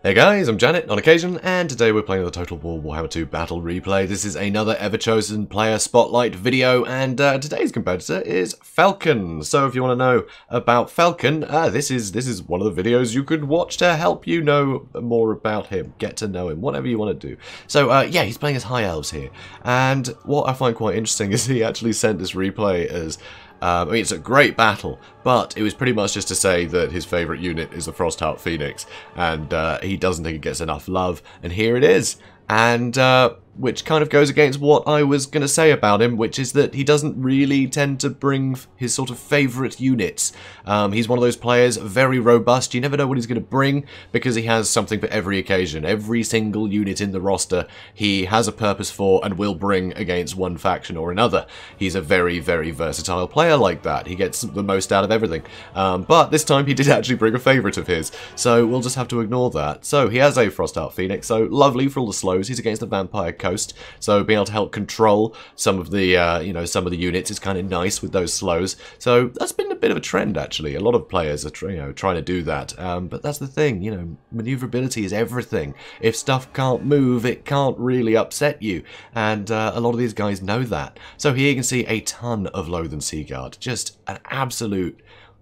Hey guys, I'm JanetOnOccasion, and today we're playing the Total War Warhammer II Battle Replay. This is another Everchosen player spotlight video, and today's competitor is Felkon. So if you want to know about Felkon, this is one of the videos you could watch to help you know more about him, get to know him, whatever you want to do. So yeah, he's playing as High Elves here, and what I find quite interesting is he actually sent this replay as I mean, it's a great battle, but it was pretty much just to say that his favourite unit is the Frostheart Phoenix, and he doesn't think it gets enough love, and here it is. And which kind of goes against what I was going to say about him, which is that he doesn't really tend to bring his sort of favourite units. He's one of those players, very robust. You never know what he's going to bring, because he has something for every occasion. Every single unit in the roster he has a purpose for and will bring against one faction or another. He's a very, very versatile player like that. He gets the most out of everything. But this time he did actually bring a favourite of his, so we'll just have to ignore that. So he has a Frostheart Phoenix, so lovely for all the slows. He's against the Vampire Coast, so being able to help control some of the some of the units is kind of nice with those slows. So that's been a bit of a trend actually. A lot of players are trying to do that. But that's the thing, maneuverability is everything. If stuff can't move, it can't really upset you, and a lot of these guys know that. So here you can see a ton of Loathen Seaguard, just an absolute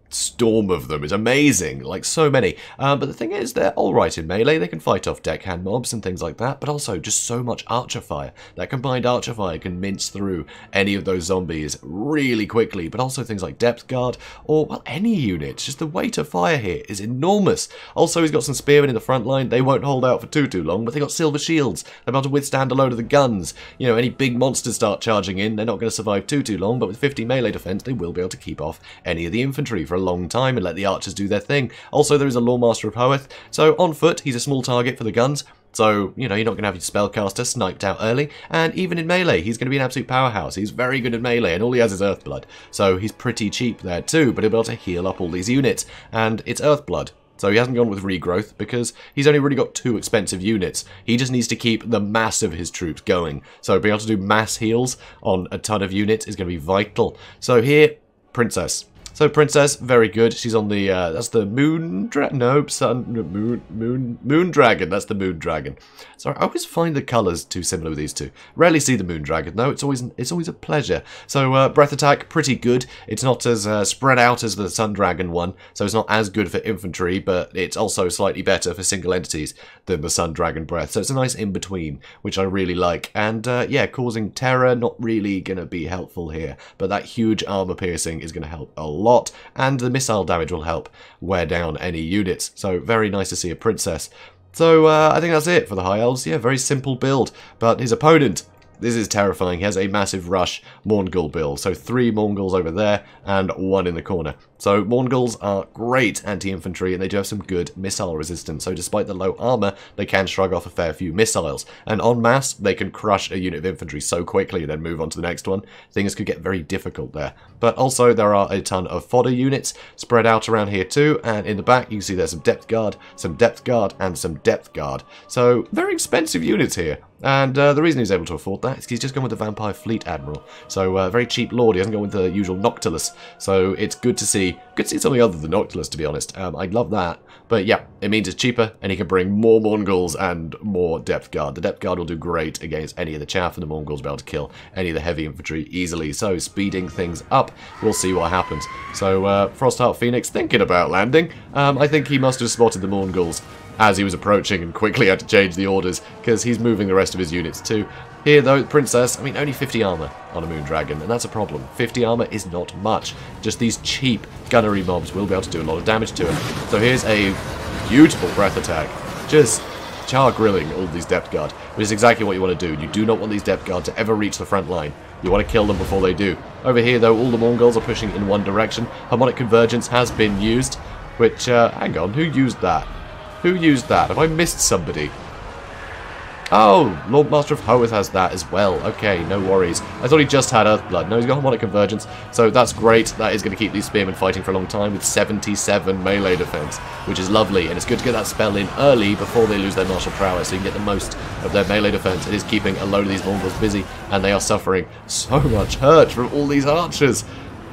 storm of them. Is amazing, like so many. But the thing is, they're alright in melee. They can fight off deckhand mobs and things like that, but also just so much archer fire. That combined archer fire can mince through any of those zombies really quickly, but also things like depth guard or, well, any unit. Just the weight of fire here is enormous. Also, he's got some spearmen in the front line. They won't hold out for too long, but they got silver shields. They're about to withstand a load of the guns. Any big monsters start charging in, they're not going to survive too long, but with 50 melee defense, they will be able to keep off any of the infantry for a long time and let the archers do their thing. Also, there is a Lawmaster of Hoeth, so on foot he's a small target for the guns, so you're not going to have your spellcaster sniped out early, and even in melee he's going to be an absolute powerhouse. He's very good at melee, and all he has is Earthblood, so he's pretty cheap there too, but he'll be able to heal up all these units, and it's Earthblood. So he hasn't gone with regrowth because he's only really got 2 expensive units. He just needs to keep the mass of his troops going. So being able to do mass heals on a ton of units is going to be vital. So here, Princess. So Princess, very good. She's on the that's the Moon Dragon. No, Moon Dragon. That's the Moon Dragon. Sorry, I always find the colours too similar with these two. Rarely see the Moon Dragon though. It's always a pleasure. So breath attack, pretty good. It's not as spread out as the Sun Dragon one, so it's not as good for infantry, but it's also slightly better for single entities than the Sun Dragon breath. So it's a nice in between, which I really like. And yeah, causing terror, not really going to be helpful here, but that huge armor piercing is going to help a lot. And the missile damage will help wear down any units. So very nice to see a Princess. So I think that's it for the High Elves. Yeah, very simple build. But his opponent, this is terrifying. He has a massive rush Mourngul build. So 3 Mournguls over there and 1 in the corner. So Mournguls are great anti-infantry, and they do have some good missile resistance. So despite the low armor, they can shrug off a fair few missiles. And en masse, they can crush a unit of infantry so quickly and then move on to the next one. Things could get very difficult there. But also, there are a ton of fodder units spread out around here too. And in the back, you can see there's some depth guard, and some depth guard. So very expensive units here. And the reason he's able to afford that is because he's just gone with the Vampire Fleet Admiral. So very cheap lord. He hasn't gone with the usual Noctilus. So it's good to see something other than Noctilus, to be honest. I'd love that. But yeah, it means it's cheaper, and he can bring more Mournguls and more Depth Guard. The Depth Guard will do great against any of the chaff, and the Mournguls will be able to kill any of the heavy infantry easily. So speeding things up, we'll see what happens. So Frostheart Phoenix thinking about landing. I think he must have spotted the Mournguls as he was approaching and quickly had to change the orders, because he's moving the rest of his units too. Here though, Princess, I mean, only 50 armor on a Moon Dragon, and that's a problem. 50 armor is not much. Just these cheap gunnery mobs will be able to do a lot of damage to him. So here's a beautiful breath attack. Just char grilling all these depth guard, which is exactly what you want to do. You do not want these depth guard to ever reach the front line. You want to kill them before they do. Over here though, all the Mournguls are pushing in one direction. Harmonic Convergence has been used, which, hang on, who used that? Who used that? Have I missed somebody? Oh, Lord Master of Hoeth has that as well. Okay, no worries. I thought he just had Earthblood. No, he's got Harmonic Convergence, so that's great. That is going to keep these spearmen fighting for a long time with 77 melee defense, which is lovely, and it's good to get that spell in early before they lose their martial prowess, so you can get the most of their melee defense. It is keeping a load of these Mongols busy, and they are suffering so much hurt from all these archers.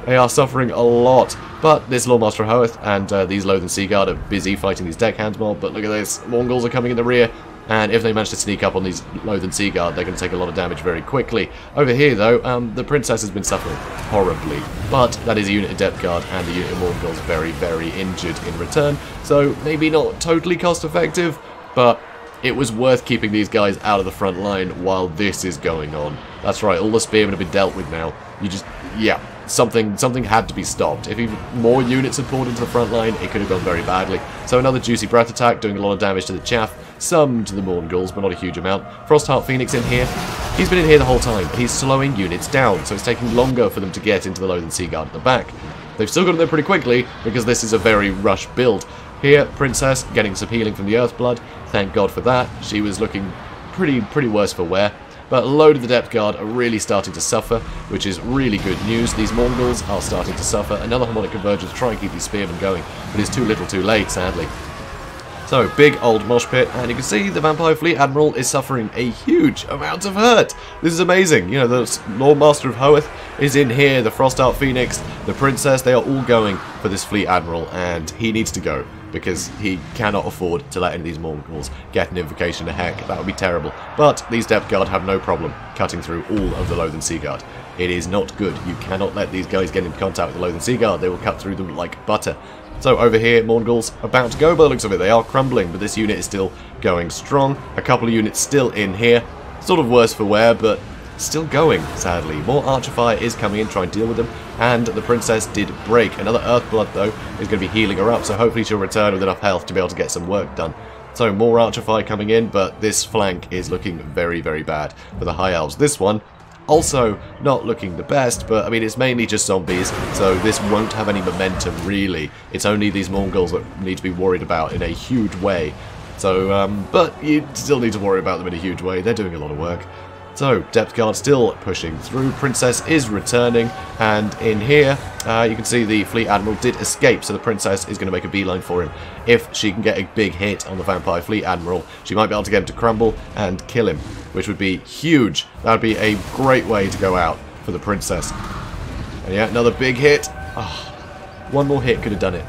They are suffering a lot. But this Lordmaster of Hoeth and these Loathen Seaguard are busy fighting these Deckhands mob. But look at this. Mongols are coming in the rear. And if they manage to sneak up on these Loathen Seaguard, they're going to take a lot of damage very quickly. Over here, though, the Princess has been suffering horribly. But that is a unit of Depth Guard, and the unit of Mongols very, very injured in return. So maybe not totally cost-effective, but it was worth keeping these guys out of the front line while this is going on. That's right, all the spearmen have been dealt with now. You just, yeah, something had to be stopped. If even more units had poured into the front line, it could have gone very badly. So another juicy breath attack, doing a lot of damage to the chaff. Some to the Mongols, but not a huge amount. Frostheart Phoenix in here. He's been in here the whole time, but he's slowing units down, so it's taking longer for them to get into the Loathen Seaguard at the back. They've still got them there pretty quickly, because this is a very rush build. Here, Princess getting some healing from the Earthblood. Thank God for that. She was looking pretty worse for wear. But a load of the Depth Guard are really starting to suffer, which is really good news. These Mongols are starting to suffer. Another Harmonic Convergence to try and keep these spearmen going, but it's too little too late, sadly. So, big old mosh pit, and you can see the Vampire Fleet Admiral is suffering a huge amount of hurt. This is amazing. You know, the Lordmaster of Hoeth is in here, the Frostheart Phoenix, the Princess, they are all going for this Fleet Admiral, and he needs to go, because he cannot afford to let any of these Mongols get an invocation of heck. That would be terrible. But these Depth Guard have no problem cutting through all of the Loathen Seaguard. It is not good. You cannot let these guys get in contact with the Loathen Seaguard. They will cut through them like butter. So over here, Mongols about to go by the looks of it. They are crumbling, but this unit is still going strong. A couple of units still in here. Sort of worse for wear, but still going, sadly. More Archer Fire is coming in, trying to deal with them. And the Princess did break. Another Earthblood, though, is going to be healing her up, so hopefully she'll return with enough health to be able to get some work done. So more Archer Fire coming in, but this flank is looking very, very bad for the High Elves. This one, also not looking the best, but I mean it's mainly just zombies, so this won't have any momentum really. It's only these Mongols that need to be worried about in a huge way. So, but you still need to worry about them in a huge way. They're doing a lot of work. So, Depth Guard still pushing through. Princess is returning, and in here, you can see the Fleet Admiral did escape, so the Princess is going to make a beeline for him. If she can get a big hit on the Vampire Fleet Admiral, she might be able to get him to crumble and kill him, which would be huge. That would be a great way to go out for the Princess. And yeah, another big hit. Oh, one more hit could have done it.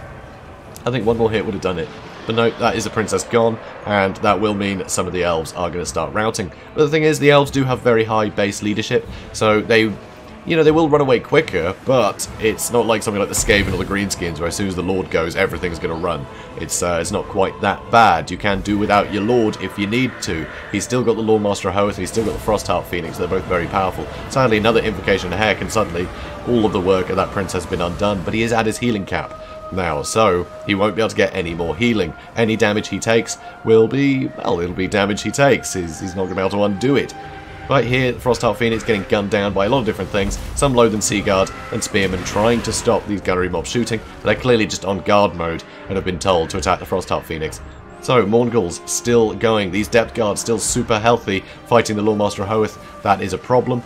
I think one more hit would have done it. But no, that is the Princess gone, and that will mean some of the elves are going to start routing. But the thing is, the elves do have very high base leadership, so they, you know, they will run away quicker, but it's not like something like the Skaven or the Greenskins, where as soon as the Lord goes, everything's going to run. It's not quite that bad. You can do without your Lord if you need to. He's still got the Lordmaster of Hoeth, and he's still got the Frostheart Phoenix. They're both very powerful. Sadly, another Invocation of Heck, and suddenly all of the work of that Princess has been undone, but he is at his healing cap now, so he won't be able to get any more healing. Any damage he takes will be, well, it'll be damage he takes. He's not going to be able to undo it. Right here, Frostheart Phoenix getting gunned down by a lot of different things. Some Loathen Seaguard and Spearmen trying to stop these gunnery mobs shooting, but they're clearly just on guard mode and have been told to attack the Frostheart Phoenix. So, Mongols still going. These Depth Guards still super healthy, fighting the Lordmaster of Hoeth. That is a problem.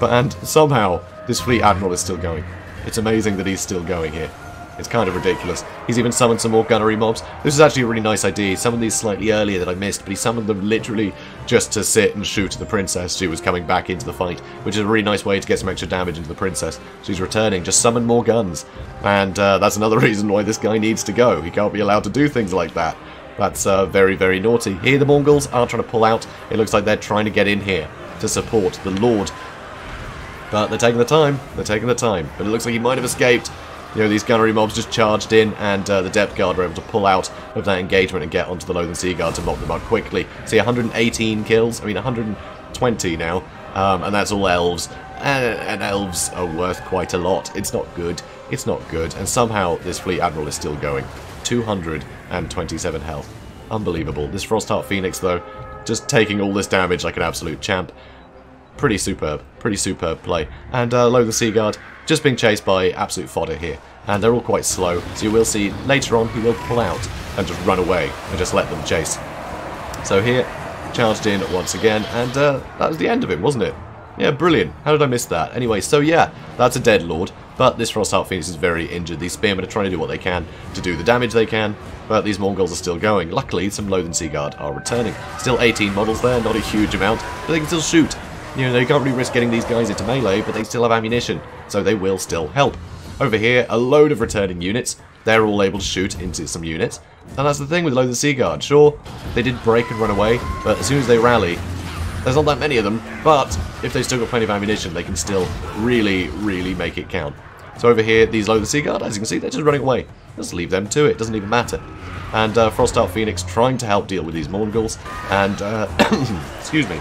And somehow, this Fleet Admiral is still going. It's amazing that he's still going here. It's kind of ridiculous. He's even summoned some more gunnery mobs. This is actually a really nice idea. He summoned these slightly earlier that I missed, but he summoned them literally just to sit and shoot the Princess. She was coming back into the fight, which is a really nice way to get some extra damage into the Princess. She's returning. Just summon more guns. And that's another reason why this guy needs to go. He can't be allowed to do things like that. That's very, very naughty. Here the Mongols are trying to pull out. It looks like they're trying to get in here to support the Lord. But they're taking the time. They're taking the time. But it looks like he might have escaped. You know, these gunnery mobs just charged in, and the Depth Guard were able to pull out of that engagement and get onto the Loathen Seaguard to mop them up quickly. See, 118 kills, I mean 120 now, and that's all elves. And elves are worth quite a lot. It's not good. It's not good. And somehow this Fleet Admiral is still going. 227 health. Unbelievable. This Frostheart Phoenix, though, just taking all this damage like an absolute champ. Pretty superb play. And Loathen Seaguard just being chased by absolute fodder here. And they're all quite slow, so you will see later on he will pull out and just run away and just let them chase. So here, charged in once again, and that was the end of him, wasn't it? Yeah, brilliant. How did I miss that? Anyway, so yeah, that's a dead Lord, but this Frostheart Phoenix is very injured. These Spearmen are trying to do what they can to do the damage they can, but these Mongols are still going. Luckily, some Loathen Seaguard are returning. Still 18 models there, not a huge amount, but they can still shoot. You know, they can't really risk getting these guys into melee, but they still have ammunition, so they will still help. Over here, a load of returning units. They're all able to shoot into some units. And that's the thing with a load of the Sea Guard. Sure, they did break and run away, but as soon as they rally, there's not that many of them, but if they've still got plenty of ammunition, they can still really, really make it count. So over here, these load of the Sea Guard, as you can see, they're just running away. Just leave them to it, doesn't even matter. And Frostart Phoenix trying to help deal with these Morghuls, and, excuse me,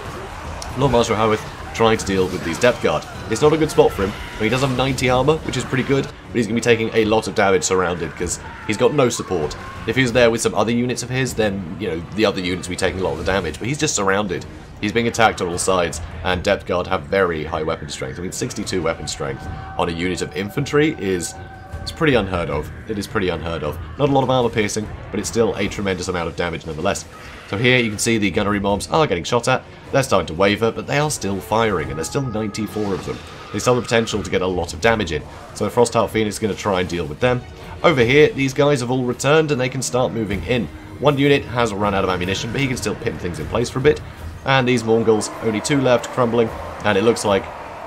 Lord Master Howarth trying to deal with these Depth Guard. It's not a good spot for him. I mean, he does have 90 armor, which is pretty good, but he's going to be taking a lot of damage surrounded because he's got no support. If he was there with some other units of his, then, you know, the other units would be taking a lot of the damage, but he's just surrounded. He's being attacked on all sides, and Depth Guard have very high weapon strength. I mean, 62 weapon strength on a unit of infantry is... it's pretty unheard of. It is pretty unheard of. Not a lot of armor piercing, but it's still a tremendous amount of damage nonetheless. So here you can see the gunnery mobs are getting shot at. They're starting to waver, but they are still firing, and there's still 94 of them. They still have the potential to get a lot of damage in. So the Frostheart Phoenix is going to try and deal with them. Over here, these guys have all returned, and they can start moving in. One unit has run out of ammunition, but he can still pin things in place for a bit. And these Mongols, only 2 left, crumbling, and it looks like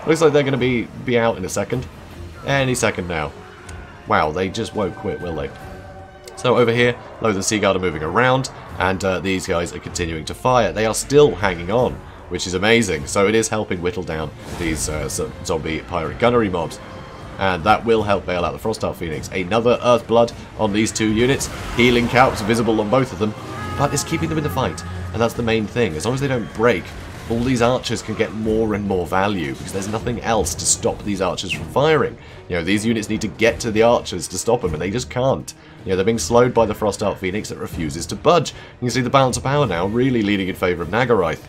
they're going to be out in a second. Any second now. Wow, they just won't quit, will they? So over here, loads of Sea Guard are moving around, and these guys are continuing to fire. They are still hanging on, which is amazing. So it is helping whittle down these zombie pirate gunnery mobs. And that will help bail out the Frostheart Phoenix. Another Earthblood on these 2 units. Healing caps visible on both of them. But it's keeping them in the fight. And that's the main thing. As long as they don't break, all these archers can get more and more value because there's nothing else to stop these archers from firing. You know, these units need to get to the archers to stop them, and they just can't. You know, they're being slowed by the Frostheart Phoenix that refuses to budge. You can see the balance of power now really leaning in favour of Nagarythe.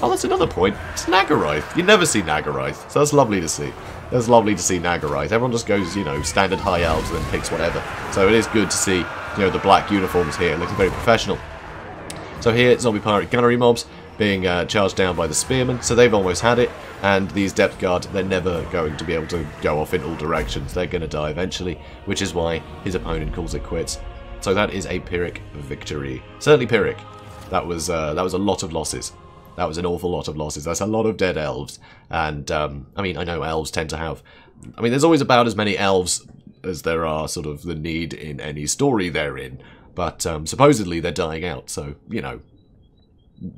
Oh, that's another point. It's Nagarythe. You never see Nagarythe, so that's lovely to see. It's lovely to see Nagarythe. Everyone just goes, you know, standard high elves and then picks whatever. So it is good to see, you know, the black uniforms here looking very professional. So here, zombie pirate gunnery mobs being charged down by the spearmen, so they've almost had it, and these Depth Guard, they're never going to be able to go off in all directions. They're going to die eventually, which is why his opponent calls it quits. So that is a Pyrrhic victory. Certainly Pyrrhic. That was a lot of losses. That was an awful lot of losses. That's a lot of dead elves, and I mean, I know elves tend to have... I mean, there's always about as many elves as there are sort of the need in any story they're in, but supposedly they're dying out, so, you know,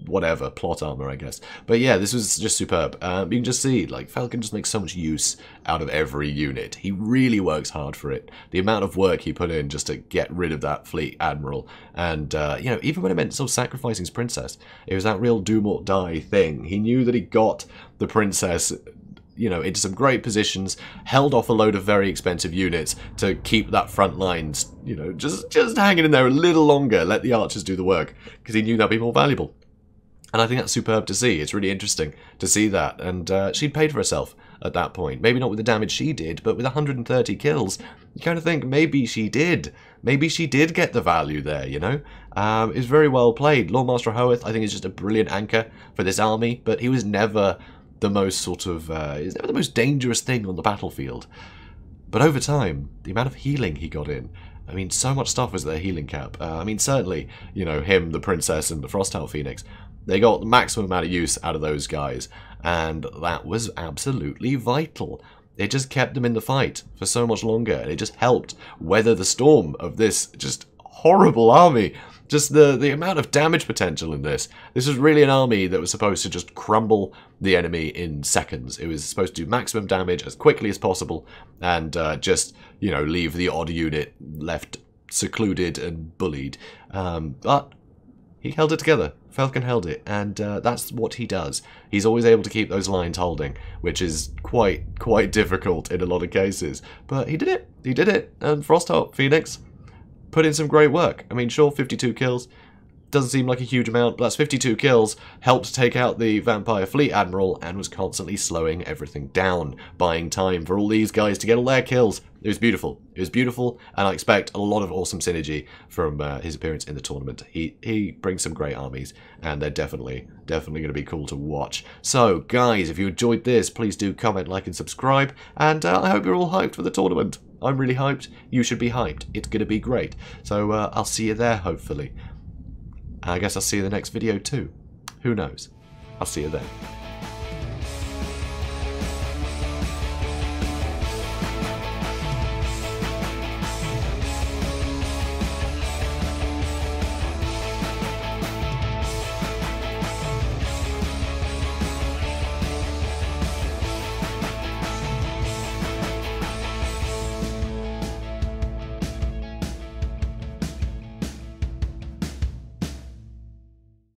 whatever, plot armor, I guess. But yeah, this was just superb. You can just see, like, Felkon just makes so much use out of every unit. He really works hard for it. The amount of work he put in just to get rid of that fleet admiral, and, you know, even when it meant sort of sacrificing his princess, it was that real do or die thing. He knew that he got the princess, you know, into some great positions, held off a load of very expensive units to keep that front lines, you know, just hanging in there a little longer, let the archers do the work, because he knew that'd be more valuable. And I think that's superb to see. It's really interesting to see that. And she'd paid for herself at that point. Maybe not with the damage she did, but with 130 kills, you kind of think maybe she did. Maybe she did get the value there, you know? It was very well played. Lord Master Howarth, I think, is just a brilliant anchor for this army, but he was never the most sort of... he's never the most dangerous thing on the battlefield. But over time, the amount of healing he got in, I mean, so much stuff was their healing cap. I mean, certainly, you know, him, the princess, and the Frostheart Phoenix, they got the maximum amount of use out of those guys, and that was absolutely vital. It just kept them in the fight for so much longer, and it just helped weather the storm of this just horrible army. Just the amount of damage potential in this. This was really an army that was supposed to just crumble the enemy in seconds. It was supposed to do maximum damage as quickly as possible, and just, you know, leave the odd unit left secluded and bullied. But he held it together. Felkon held it, and that's what he does. He's always able to keep those lines holding, which is quite difficult in a lot of cases. But he did it. He did it. And Frostheart Phoenix put in some great work. I mean, sure, 52 kills doesn't seem like a huge amount, but that's 52 kills, helped take out the Vampire Fleet Admiral, and was constantly slowing everything down, buying time for all these guys to get all their kills. It was beautiful. It was beautiful, and I expect a lot of awesome synergy from his appearance in the tournament. He brings some great armies, and they're definitely going to be cool to watch. So, guys, if you enjoyed this, please do comment, like, and subscribe, and I hope you're all hyped for the tournament. I'm really hyped. You should be hyped. It's going to be great. So, I'll see you there, hopefully. I guess I'll see you in the next video too. Who knows? I'll see you then.